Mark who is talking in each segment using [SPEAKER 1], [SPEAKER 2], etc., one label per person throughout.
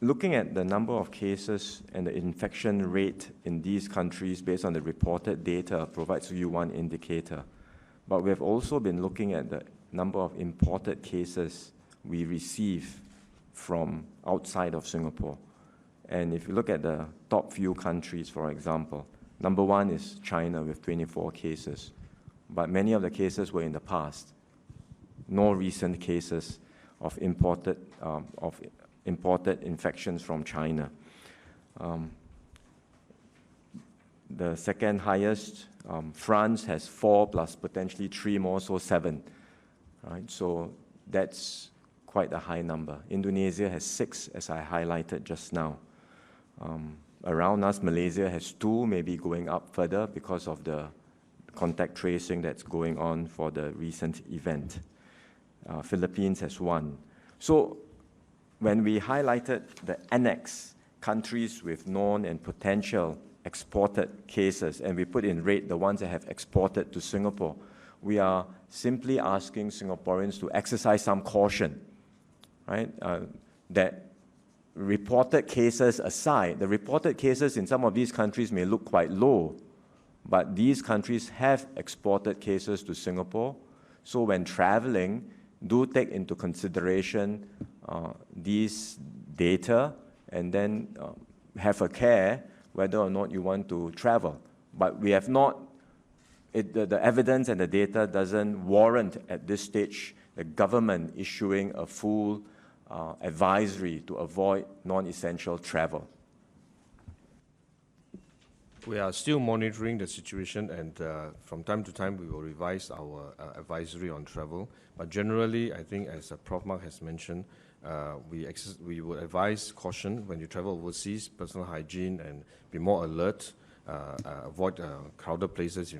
[SPEAKER 1] looking at the number of cases and the infection rate in these countries based on the reported data provides you one indicator. But we have also been looking at the number of imported cases we receive from outside of Singapore. And if you look at the top few countries, for example, number one is China with 24 cases. But many of the cases were in the past. No recent cases of imported infections from China. The second highest, France has 4 plus potentially 3 more, so 7. Right? So that's quite a high number. Indonesia has 6, as I highlighted just now. Around us, Malaysia has 2, maybe going up further because of the contact tracing that's going on for the recent event. Philippines has 1. So when we highlighted the annex countries with known and potential exported cases, and we put in red the ones that have exported to Singapore, we are simply asking Singaporeans to exercise some caution, right? That reported cases aside, the reported cases in some of these countries may look quite low, but these countries have exported cases to Singapore. So when traveling, do take into consideration these data and then have a care whether or not you want to travel. But we have not, the evidence and the data doesn't warrant at this stage the government issuing a full advisory to avoid non-essential travel.
[SPEAKER 2] We are still monitoring the situation, and from time to time we will revise our advisory on travel. But generally, I think as Prof. Mark has mentioned, we will advise caution when you travel overseas, personal hygiene, and be more alert, avoid crowded places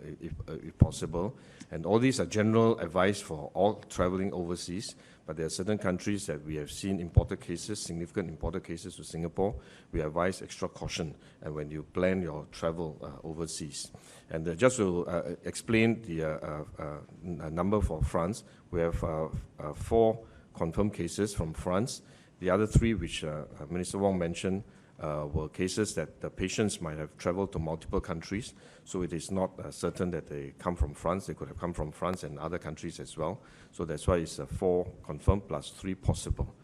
[SPEAKER 2] if possible. And all these are general advice for all traveling overseas. But there are certain countries that we have seen imported cases, significant imported cases to Singapore. We advise extra caution when you plan your travel overseas. And just to explain the number for France, we have 4 confirmed cases from France. The other 3, which Minister Wong mentioned, were cases that the patients might have traveled to multiple countries, so it is not certain that they come from France. They could have come from France and other countries as well. So that's why it's 4 confirmed plus 3 possible.